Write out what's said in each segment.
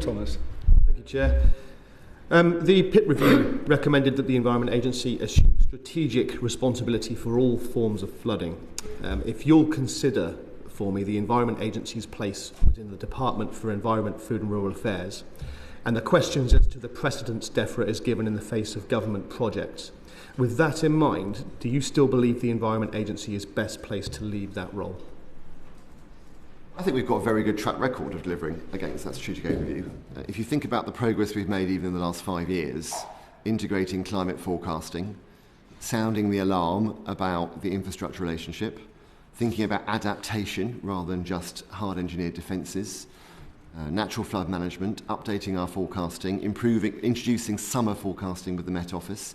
Thomas. Thank you, Chair. The PIT review recommended that the Environment Agency assume strategic responsibility for all forms of flooding. If you'll consider for me the Environment Agency's place within the Department for Environment, Food and Rural Affairs, and the questions as to the precedence DEFRA is given in the face of government projects. With that in mind, do you still believe the Environment Agency is best placed to lead that role? I think we've got a very good track record of delivering against that strategic overview. If you think about the progress we've made even in the last 5 years, integrating climate forecasting, sounding the alarm about the infrastructure relationship, thinking about adaptation rather than just hard engineered defences, natural flood management, updating our forecasting, introducing summer forecasting with the Met Office.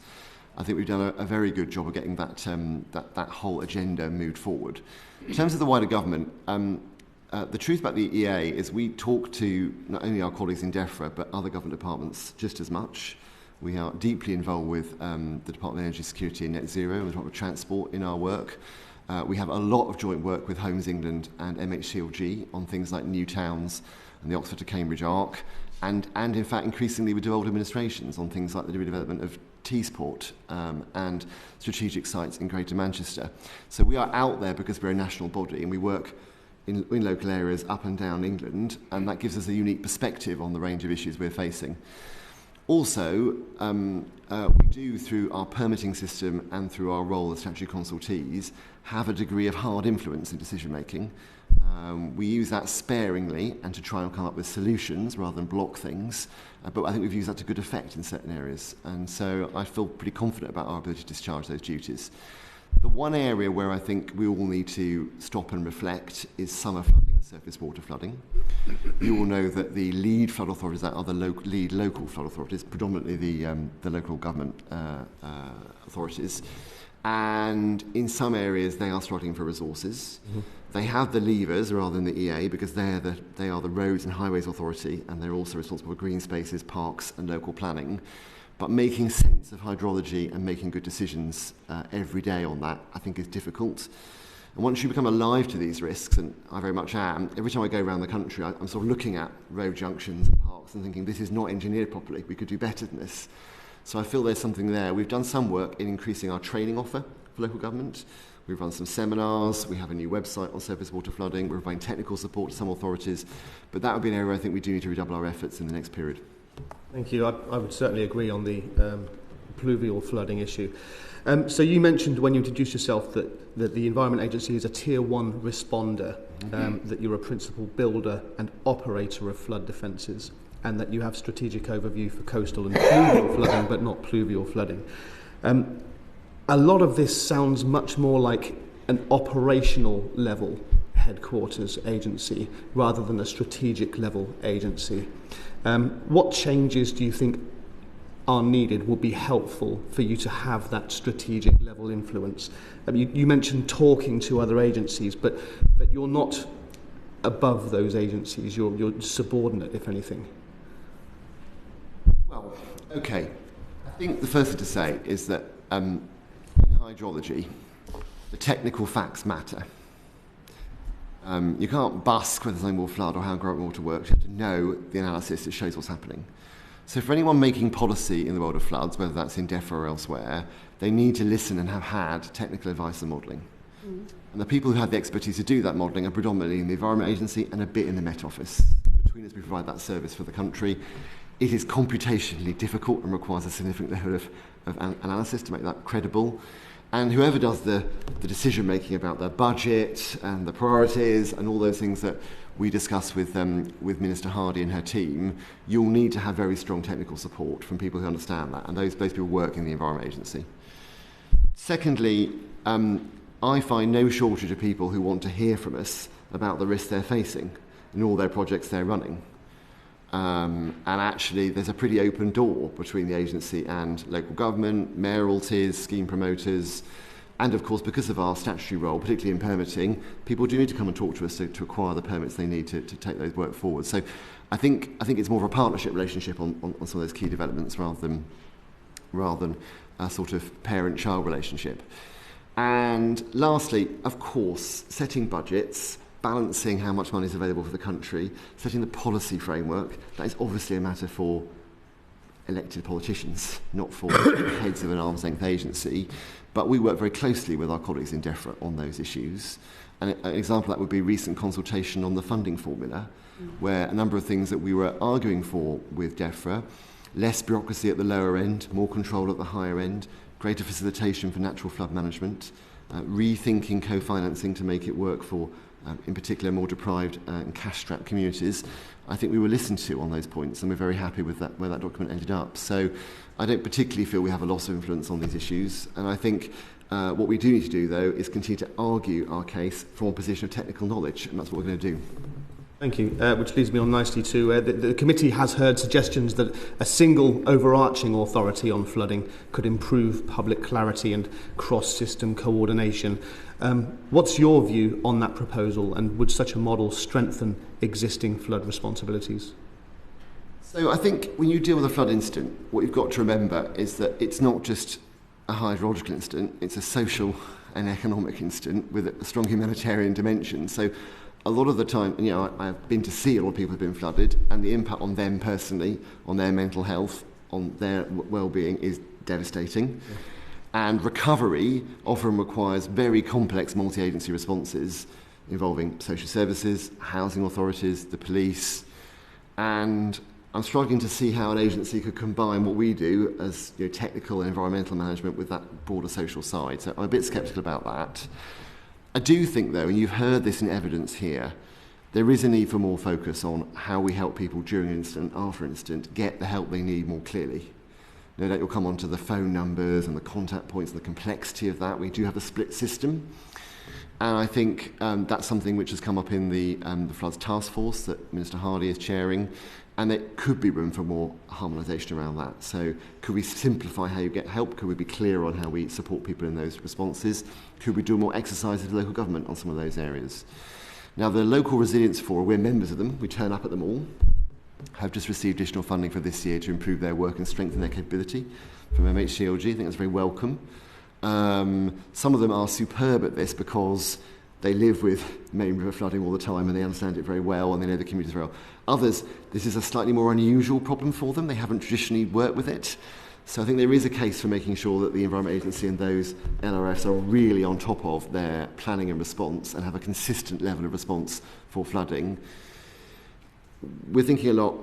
I think we've done a very good job of getting that whole agenda moved forward. In terms of the wider government, the truth about the EA is we talk to not only our colleagues in DEFRA but other government departments just as much. We are deeply involved with the Department of Energy Security and Net Zero and the Department of Transport in our work. We have a lot of joint work with Homes England and MHCLG on things like new towns and the Oxford to Cambridge Arc, and in fact increasingly with devolved administrations on things like the redevelopment of Teesport and strategic sites in Greater Manchester. So we are out there because we're a national body and we work in local areas up and down England, and that gives us a unique perspective on the range of issues we're facing. Also, we do, through our permitting system and through our role as statutory consultees, have a degree of hard influence in decision making. We use that sparingly and to try and come up with solutions rather than block things, but I think we've used that to good effect in certain areas, and so I feel pretty confident about our ability to discharge those duties. The one area where I think we all need to stop and reflect is summer flooding and surface water flooding. You all know that the lead flood authorities, that are the lead local flood authorities, predominantly the local government authorities, and in some areas they are struggling for resources. Mm-hmm. They have the levers rather than the EA because they are the Roads and Highways Authority, and they're also responsible for green spaces, parks and local planning. But making sense of hydrology and making good decisions every day on that, I think, is difficult. And once you become alive to these risks, and I very much am, every time I go around the country, I'm sort of looking at road junctions and parks and thinking, this is not engineered properly, we could do better than this. So I feel there's something there. We've done some work in increasing our training offer for local government. We've run some seminars, we have a new website on surface water flooding, we're providing technical support to some authorities, but that would be an area I think we do need to redouble our efforts in the next period. Thank you. I would certainly agree on the pluvial flooding issue. So you mentioned when you introduced yourself that the Environment Agency is a Tier 1 responder, that you're a principal builder and operator of flood defences, and that you have strategic overview for coastal and pluvial flooding, but not pluvial flooding. A lot of this sounds much more like an operational level headquarters agency rather than a strategic level agency. What changes do you think are needed would be helpful for you to have that strategic level influence? You mentioned talking to other agencies, but you're not above those agencies. You're subordinate, if anything. Well, okay. I think the first thing to say is that in hydrology, the technical facts matter. You can't busk whether something will flood or how groundwater works. You have to know the analysis that shows what's happening. So for anyone making policy in the world of floods, whether that's in DEFRA or elsewhere, they need to listen and have had technical advice and modelling. Mm. And the people who have the expertise to do that modelling are predominantly in the Environment Agency and a bit in the Met Office. Between us, we provide that service for the country. It is computationally difficult and requires a significant level of analysis to make that credible. And whoever does the decision-making about their budget and the priorities and all those things that we discuss with Minister Hardy and her team, you'll need to have very strong technical support from people who understand that, and those people work in the Environment Agency. Secondly, I find no shortage of people who want to hear from us about the risks they're facing in all their projects they're running. And actually, there's a pretty open door between the agency and local government, mayoralties, scheme promoters, and of course, because of our statutory role, particularly in permitting, people do need to come and talk to us to acquire the permits they need to take those work forward. So I think it's more of a partnership relationship on some of those key developments rather than a sort of parent-child relationship. And lastly, of course, setting budgets, balancing how much money is available for the country, setting the policy framework. That is obviously a matter for elected politicians, not for heads of an arm's length agency. But we work very closely with our colleagues in DEFRA on those issues. And an example of that would be recent consultation on the funding formula, where a number of things that we were arguing for with DEFRA, less bureaucracy at the lower end, more control at the higher end, greater facilitation for natural flood management, rethinking co-financing to make it work for, in particular, more deprived and cash-strapped communities. I think we were listened to on those points, and we're very happy with that, where that document ended up. So I don't particularly feel we have a loss of influence on these issues, and I think what we do need to do, though, is continue to argue our case from a position of technical knowledge, and that's what we're going to do. Thank you, which leads me on nicely to the committee has heard suggestions that a single overarching authority on flooding could improve public clarity and cross-system coordination. What's your view on that proposal, and would such a model strengthen existing flood responsibilities? So I think when you deal with a flood incident, what you've got to remember is that it's not just a hydrological incident, it's a social and economic incident with a strong humanitarian dimension. So a lot of the time, I've been to see a lot of people who've been flooded, and the impact on them personally, on their mental health, on their well-being is devastating. Yeah. And recovery often requires very complex multi-agency responses involving social services, housing authorities, the police, and I'm struggling to see how an agency could combine what we do as technical and environmental management with that broader social side. So I'm a bit sceptical about that. I do think, though, and you've heard this in evidence here, there is a need for more focus on how we help people during an incident, after an incident, get the help they need more clearly. No doubt you'll come on to the phone numbers and the contact points and the complexity of that. We do have a split system. And I think that's something which has come up in the Floods Task Force that Minister Hardy is chairing, and there could be room for more harmonisation around that. So could we simplify how you get help? Could we be clear on how we support people in those responses? Could we do more exercises with local government on some of those areas? Now, the Local Resilience Forum, we're members of them, we turn up at them all, have just received additional funding for this year to improve their work and strengthen their capability from MHCLG. I think that's very welcome. Some of them are superb at this because they live with main river flooding all the time and they understand it very well and they know the communities very well. Others, this is a slightly more unusual problem for them. They haven't traditionally worked with it. So I think there is a case for making sure that the Environment Agency and those LRFs are really on top of their planning and response and have a consistent level of response for flooding. We're thinking a lot.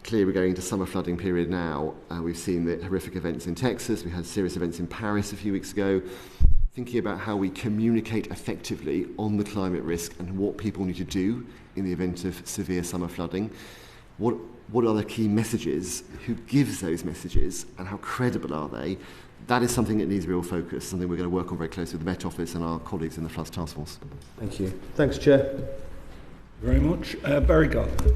Clearly, we're going into summer flooding period now. We've seen the horrific events in Texas. We had serious events in Paris a few weeks ago. Thinking about how we communicate effectively on the climate risk and what people need to do in the event of severe summer flooding. What are the key messages? Who gives those messages? And how credible are they? That is something that needs real focus, something we're going to work on very closely with the Met Office and our colleagues in the Floods Task Force. Thank you. Thanks, Chair. Very much. Barry Garland.